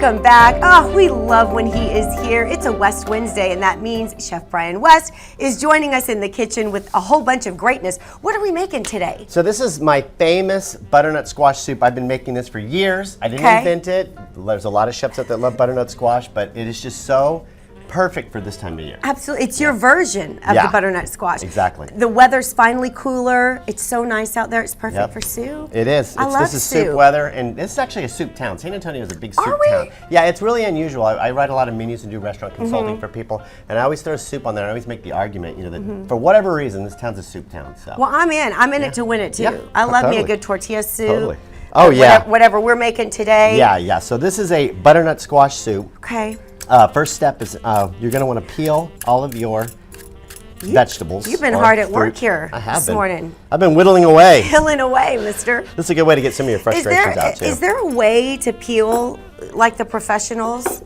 Welcome back. Oh, we love when he is here. It's a West Wednesday, and that means Chef Brian West is joining us in the kitchen with a whole bunch of greatness. What are we making today? So this is my famous butternut squash soup. I've been making this for years. I didn't invent it. There's a lot of chefs out there that love butternut squash, but it is just so perfect for this time of year. Absolutely. It's your version of the butternut squash. Exactly. The weather's finally cooler. It's so nice out there. It's perfect for soup. It is. This is soup weather, and this is actually a soup town. San Antonio is a big soup town. Yeah, it's really unusual. I write a lot of menus and do restaurant consulting for people, and I always throw soup on there. I always make the argument, you know, that for whatever reason, this town's a soup town. So. Well, I'm in. I'm in it to win it too. Yeah. I love me a good tortilla soup. Totally. Oh yeah. Whatever we're making today. Yeah. So this is a butternut squash soup. Okay. First step is you're going to want to peel all of your vegetables. You've been hard at work here this morning. I've been whittling away. Whittling away, mister. This is a good way to get some of your frustrations out too. Is there a way to peel like the professionals?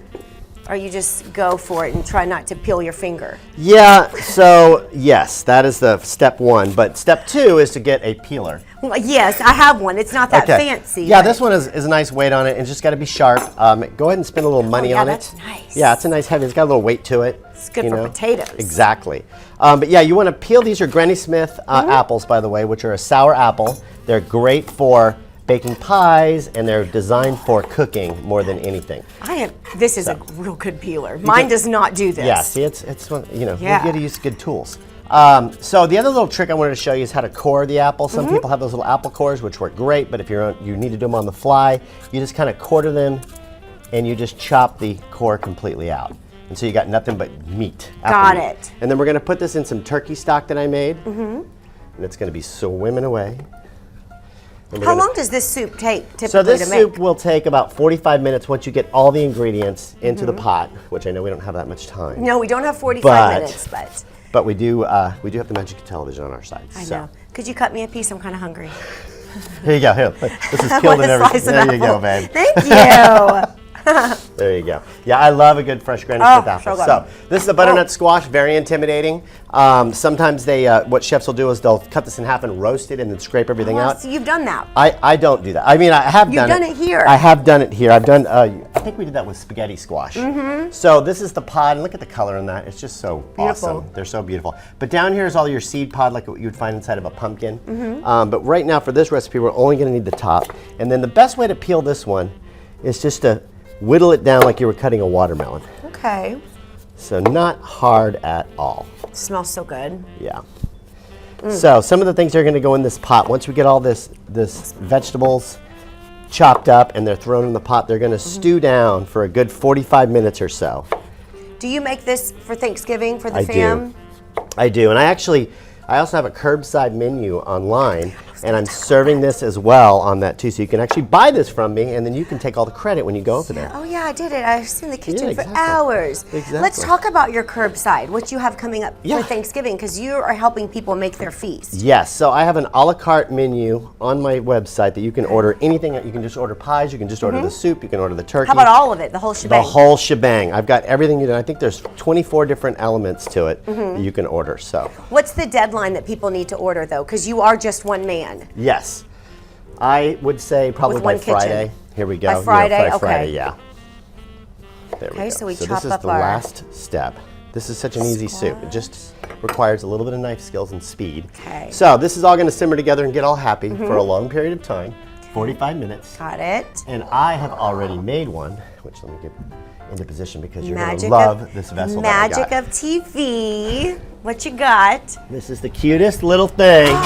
Or you just go for it and try not to peel your finger? Yeah, so yes, that is the step one. But step two is to get a peeler. Well, yes, I have one. It's not that fancy. Yeah, this one is a nice weight on it and just got to be sharp. Go ahead and spend a little money on it. That's nice. Yeah, it's a nice heavy. It's got a little weight to it. It's good for potatoes. Exactly. But yeah, you want to peel. These are Granny Smith apples, by the way, which are a sour apple. They're great for baking pies, and they're designed for cooking more than anything. This is a real good peeler. Mine does not do this. Yeah, see, it's you know, you got to use good tools. So the other little trick I wanted to show you is how to core the apple. Some people have those little apple cores, which work great, but if you need to do them on the fly, you just kind of quarter them, and you just chop the core completely out. And so you got nothing but meat. Got it. And then we're going to put this in some turkey stock that I made, and it's going to be swimming away. How long does this soup take typically to make? So this soup will take about 45 minutes once you get all the ingredients into the pot, which I know we don't have that much time. No, we don't have 45 minutes, but we do have the magic television on our side. I know. Could you cut me a piece? I'm kind of hungry. Here you go. Here, this is killed and everything. There you go, babe. Thank you. There you go. Yeah, I love a good fresh Granny Smith apple. So this is a butternut squash, very intimidating. Sometimes what chefs will do is they'll cut this in half and roast it and then scrape everything out. So you've done that. I don't do that. I mean, I have done it. You've done it here. I have done it here. I've done, I think we did that with spaghetti squash. So this is the pod, and look at the color in that. It's just so awesome. They're so beautiful. But down here is all your seed pod, like what you would find inside of a pumpkin. But right now for this recipe, we're only gonna need the top. And then the best way to peel this one is just to whittle it down like you were cutting a watermelon. Okay. So not hard at all. It smells so good. Yeah. So some of the things are going to go in this pot. Once we get all this vegetables chopped up and they're thrown in the pot, they're going to stew down for a good 45 minutes or so. Do you make this for Thanksgiving for the fam? I do. And I also have a curbside menu online, and I'm serving this as well on that too. So you can actually buy this from me, and then you can take all the credit when you go over there. Oh yeah, I did it. I was in the kitchen for hours. Exactly. Let's talk about your curbside, what you have coming up for Thanksgiving, because you are helping people make their feast. Yes, so I have an a la carte menu on my website that you can order anything. You can just order pies, you can just order the soup, you can order the turkey. How about all of it, the whole shebang? The whole shebang. I've got everything you do. I think there's 24 different elements to it that you can order. So what's the deadline that people need to order though? Because you are just one man. Yes. I would say probably by Friday. Here we go. By Friday, okay. Friday, yeah. There we go. So we chop this is up the last step. This is such an easy soup. It just requires a little bit of knife skills and speed. Okay. So this is all going to simmer together and get all happy for a long period of time, 45 minutes. Got it. And I have already made one, which let me get into position because you're going to love this vessel that I got. Magic of TV. What you got? This is the cutest little thing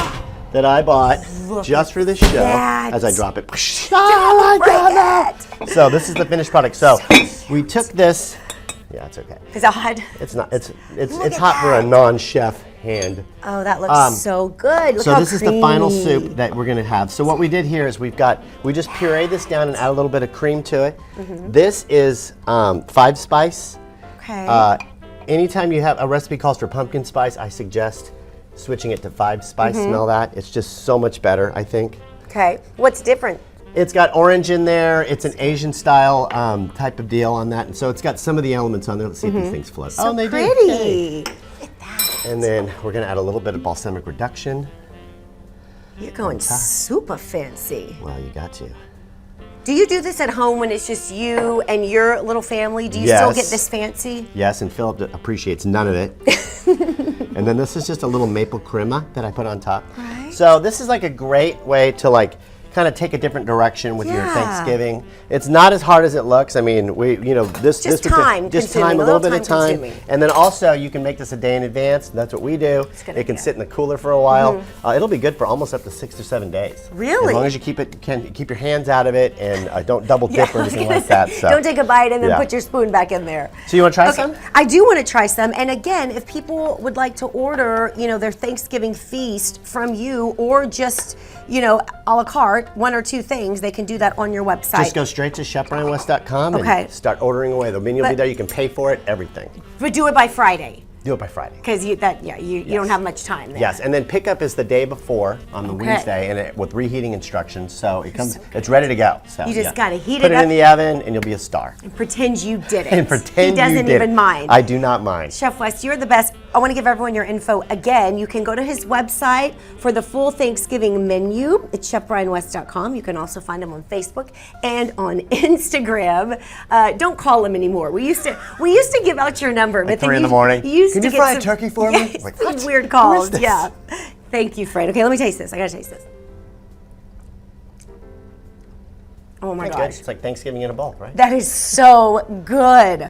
that I bought just for this show. As I drop it. Oh my God! So this is the finished product. So we took this. Yeah, it's okay. Is that hot? It's not. It's hot for a non-chef hand. Oh, that looks so good. Look so how this is the final soup that we're gonna have. So what we did here is we just pureed this down and add a little bit of cream to it. This is 5 spice. Okay. Anytime you have a recipe calls for pumpkin spice, I suggest switching it to 5 spice. Smell that. It's just so much better, I think. Okay. What's different? It's got orange in there. It's an Asian style type of deal on that. And so it's got some of the elements on there. Let's see if these things float. So they pretty. Look at that. And then we're going to add a little bit of balsamic reduction. You're going super fancy. Well, you got to. Do you do this at home when it's just you and your little family? Do you still get this fancy? Yes, and Philip appreciates none of it. And then this is just a little maple crema that I put on top. Right. So this is like a great way to like kind of take a different direction with your Thanksgiving. It's not as hard as it looks. I mean, this just time, a little bit of time, consuming. and then also you can make this a day in advance. That's what we do. It can sit in the cooler for a while. It'll be good for almost up to 6 or 7 days. Really? As long as you keep your hands out of it and don't double dip or anything like that. So. Don't take a bite and then put your spoon back in there. So you want to try some? I do want to try some. And again, if people would like to order, their Thanksgiving feast from you, or just, a la carte, 1 or 2 things, they can do that on your website. Just go straight to chefbrianwest.com and start ordering away. The menu will be there. You can pay for it, everything. But do it by Friday. Do it by Friday. Because you don't have much time there. Yes, and then pickup is the day before on the Wednesday, and with reheating instructions, so it's ready to go. So you just gotta heat it up. Put it in the oven, and you'll be a star. And pretend you did it. And pretend he doesn't even mind. I do not mind. Chef West, you're the best. I want to give everyone your info again. You can go to his website for the full Thanksgiving menu. It's chefbrianwest.com. You can also find him on Facebook and on Instagram. Don't call him anymore. We used to give out your number, but 3 in the morning. Can you fry a turkey for me? Like, what? Weird calls. Yeah. Thank you, Fred. Okay, let me taste this. I gotta taste this. Oh my gosh. It's like Thanksgiving in a bowl, right? That is so good.